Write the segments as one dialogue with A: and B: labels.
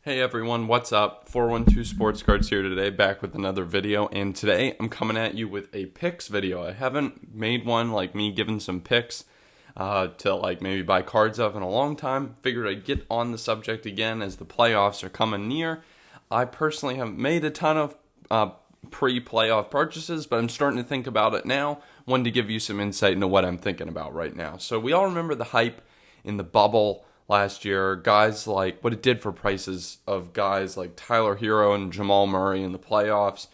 A: Hey everyone, what's up? 412 Sports Cards here today, back with another video, and today I'm coming at you with a picks video. I haven't made one like me giving some picks to like maybe buy cards of in a long time. Figured I'd get on the subject again as the playoffs are coming near. I personally haven't made a ton of pre-playoff purchases, but I'm starting to think about it now. Wanted to give you some insight into what I'm thinking about right now. So we all remember the hype in the bubble last year, guys like what it did for prices of guys like Tyler Hero and Jamal Murray in the playoffs.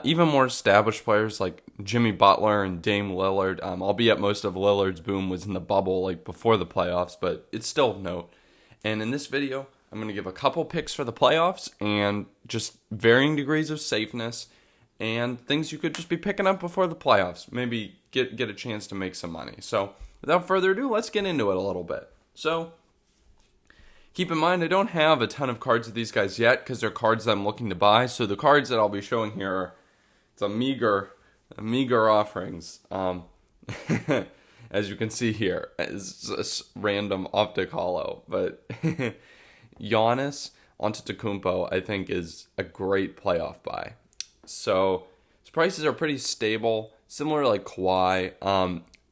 A: Even more established players like Jimmy Butler and Dame Lillard, albeit most of Lillard's boom was in the bubble like before the playoffs, but it's still of note. And in this video, I'm going to give a couple picks for the playoffs and just varying degrees of safeness and things you could just be picking up before the playoffs. Maybe get a chance to make some money. So without further ado, let's get into it a little bit. So keep in mind, I don't have a ton of cards of these guys yet because they're cards that I'm looking to buy. So the cards that I'll be showing here are a meager offerings. As you can see here, it's just random optic holo. But Giannis Antetokounmpo, I think, is a great playoff buy. So his prices are pretty stable, similar to like Kawhi,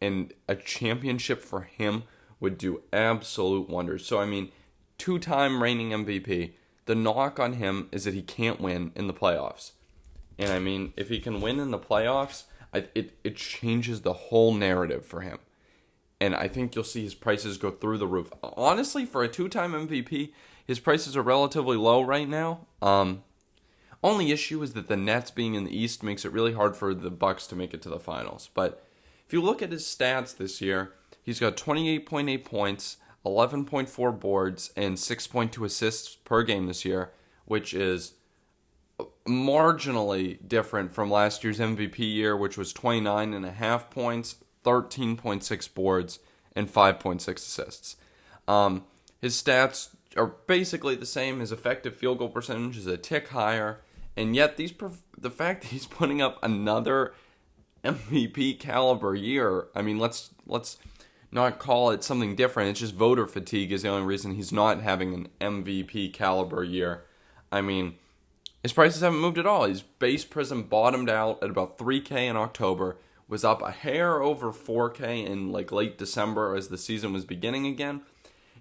A: and a championship for him would do absolute wonders. So, I mean, two-time reigning MVP. The knock on him is that he can't win in the playoffs. And, I mean, if he can win in the playoffs, it changes the whole narrative for him. And I think you'll see his prices go through the roof. Honestly, for a two-time MVP, his prices are relatively low right now. Only issue is that the Nets being in the East makes it really hard for the Bucks to make it to the finals. But if you look at his stats this year, he's got 28.8 points, 11.4 boards, and 6.2 assists per game this year, which is marginally different from last year's MVP year, which was 29.5 points, 13.6 boards, and 5.6 assists. His stats are basically the same. His effective field goal percentage is a tick higher, and yet the fact that he's putting up another MVP caliber year, I mean, let's not call it something different. It's just voter fatigue is the only reason he's not having an MVP caliber year. I mean, his prices haven't moved at all. His base prism bottomed out at about 3K in October, was up a hair over 4K in like late December as the season was beginning again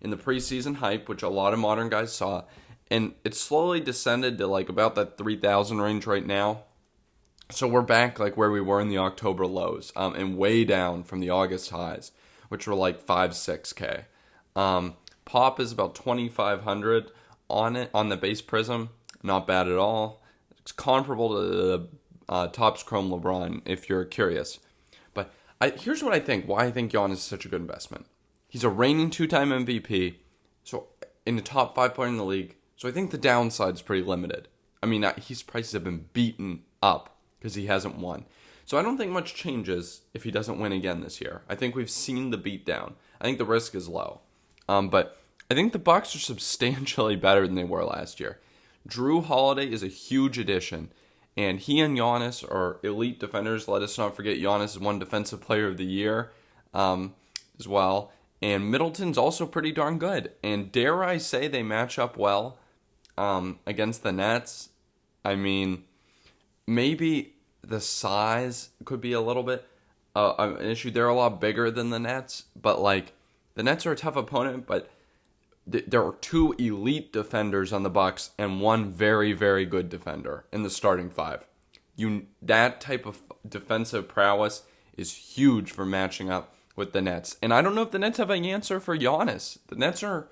A: in the preseason hype, which a lot of modern guys saw, and it slowly descended to like about that 3,000 range right now. So we're back like where we were in the October lows, and way down from the August highs, which were like 5-6K. Pop is about 2,500 on the base prism. Not bad at all. It's comparable to the Topps Chrome LeBron, if you're curious. But here's what I think, why I think Giannis is such a good investment. He's a reigning two-time MVP, so in the top 5 player in the league. So I think the downside is pretty limited. I mean, his prices have been beaten up because he hasn't won. So I don't think much changes if he doesn't win again this year. I think we've seen the beatdown. I think the risk is low. But I think the Bucks are substantially better than they were last year. Drew Holiday is a huge addition, and he and Giannis are elite defenders. Let us not forget Giannis is one defensive player of the year as well. And Middleton's also pretty darn good. And dare I say they match up well against the Nets. I mean, maybe the size could be a little bit an issue. They're a lot bigger than the Nets, but like the Nets are a tough opponent, but there are two elite defenders on the Bucks and one very, very good defender in the starting five. That type of defensive prowess is huge for matching up with the Nets. And I don't know if the Nets have an answer for Giannis. The Nets are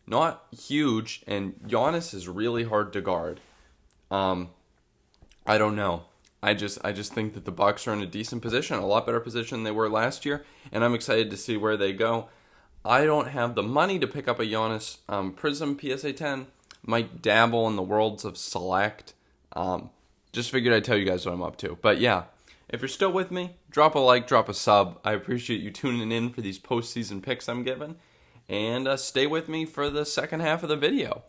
A: not huge, and Giannis is really hard to guard. I don't know. I just think that the Bucks are in a decent position, a lot better position than they were last year, and I'm excited to see where they go. I don't have the money to pick up a Giannis Prism PSA 10. Might dabble in the worlds of Select. Just figured I'd tell you guys what I'm up to. But yeah, if you're still with me, drop a like, drop a sub. I appreciate you tuning in for these postseason picks I'm giving. And stay with me for the second half of the video.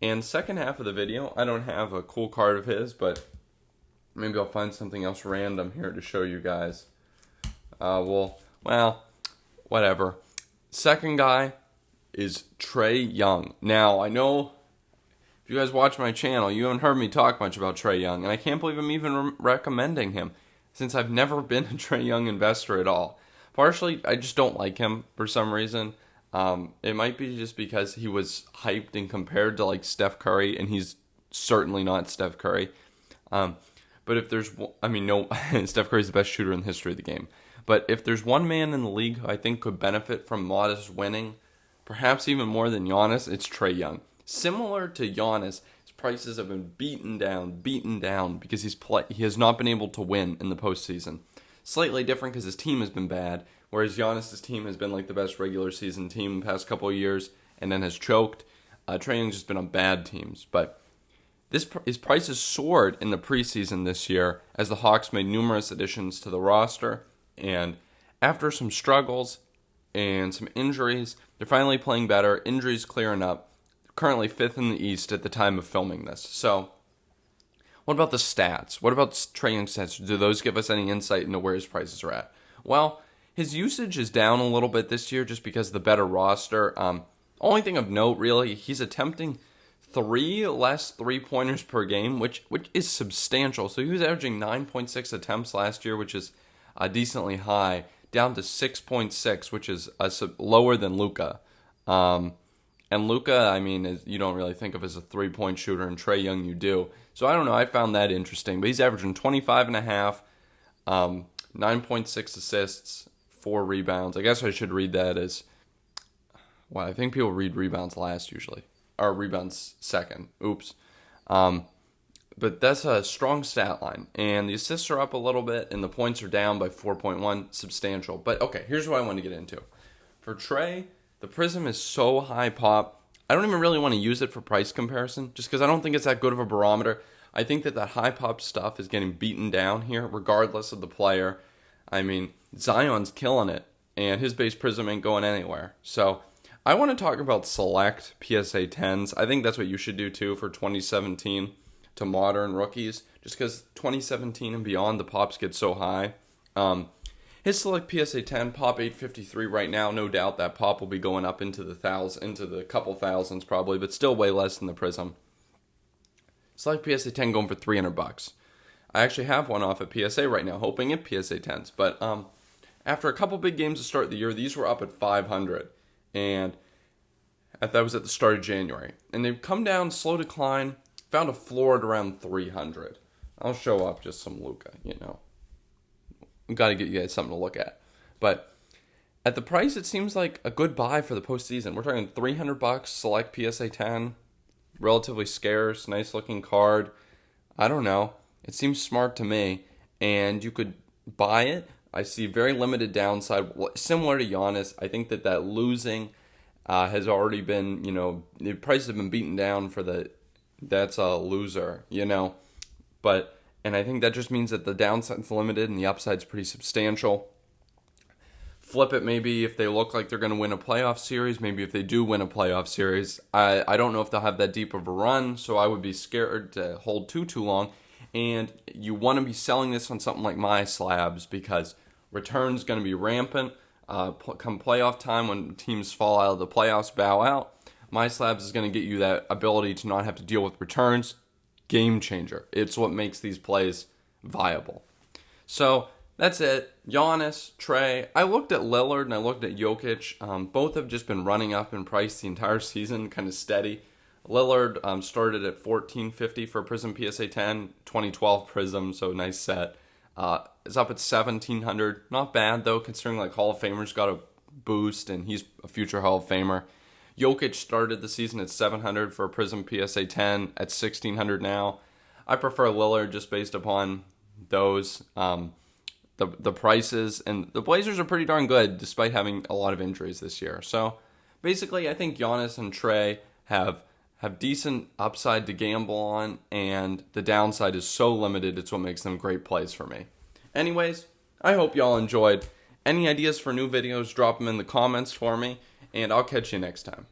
A: And second half of the video, I don't have a cool card of his, but maybe I'll find something else random here to show you guys. Well, whatever. Second guy is Trae Young. Now, I know If you guys watch my channel, you haven't heard me talk much about Trae Young, and I can't believe I'm even recommending him, since I've never been a Trae Young investor at all. Partially, I just don't like him for some reason. It might be just because he was hyped and compared to like Steph Curry, and he's certainly not Steph Curry. But if there's, I mean, no, Steph Curry's the best shooter in the history of the game. But if there's one man in the league who I think could benefit from modest winning, perhaps even more than Giannis, it's Trae Young. Similar to Giannis, his prices have been beaten down because he has not been able to win in the postseason. Slightly different because his team has been bad, whereas Giannis' team has been like the best regular season team the past couple of years and then has choked. Trae Young's just been on bad teams, but his prices soared in the preseason this year as the Hawks made numerous additions to the roster, and after some struggles and some injuries, they're finally playing better. Injuries clearing up. Currently 5th in the East at the time of filming this. So, what about the stats? What about Trae Young's stats? Do those give us any insight into where his prices are at? Well, his usage is down a little bit this year just because of the better roster. Only thing of note, really, he's attempting 3 less three-pointers per game, which is substantial. So he was averaging 9.6 attempts last year, which is decently high, down to 6.6, which is lower than Luka. And Luka, I mean, you don't really think of as a three-point shooter, and Trae Young you do. So I don't know, I found that interesting. But he's averaging 25.5, 9.6 assists, 4 rebounds. I guess I should read that as, well, I think people read rebounds last usually. Or rebounds second. Oops. But that's a strong stat line. And the assists are up a little bit, and the points are down by 4.1. Substantial. But okay, here's what I want to get into. For Trae, the Prism is so high pop, I don't even really want to use it for price comparison, just because I don't think it's that good of a barometer. I think that high pop stuff is getting beaten down here, regardless of the player. I mean, Zion's killing it, and his base Prism ain't going anywhere. So I want to talk about select PSA 10s. I think that's what you should do too for 2017 to modern rookies, just because 2017 and beyond, the pops get so high. His select PSA 10 pop 853 right now. No doubt that pop will be going up into the couple thousands probably, but still way less than the Prism. Select PSA 10 going for $300. I actually have one off at PSA right now, hoping at PSA 10s. But after a couple big games to start the year, these were up at 500, and that was at the start of January. And they've come down, slow decline, found a floor at around 300. I'll show up just some Luka, Got to get you guys something to look at. But at the price, it seems like a good buy for the postseason. We're talking $300, select PSA 10, relatively scarce, nice looking card. I don't know. It seems smart to me, and you could buy it. I see very limited downside, similar to Giannis. I think that losing has already been, the prices have been beaten down for that's a loser, But and I think that just means that the downside's limited and the upside's pretty substantial. Flip it maybe if they look like they're going to win a playoff series. Maybe if they do win a playoff series. I don't know if they'll have that deep of a run, so I would be scared to hold too long. And you want to be selling this on something like My Slabs because return's going to be rampant. Come playoff time when teams fall out of the playoffs, bow out. My Slabs is going to get you that ability to not have to deal with returns. Game changer. It's what makes these plays viable. So that's it. Giannis, Trae. I looked at Lillard and I looked at Jokic. Both have just been running up in price the entire season, kind of steady. Lillard started at $14.50 for Prism PSA 10, 2012 Prism, so nice set. It's up at $1,700. Not bad though, considering like Hall of Famers got a boost and he's a future Hall of Famer. Jokic started the season at $700 for a Prism PSA 10 at $1,600 now. I prefer Lillard just based upon those, the prices, and the Blazers are pretty darn good despite having a lot of injuries this year. So basically, I think Giannis and Trae have decent upside to gamble on, and the downside is so limited, it's what makes them great plays for me. Anyways, I hope y'all enjoyed. Any ideas for new videos, drop them in the comments for me, and I'll catch you next time.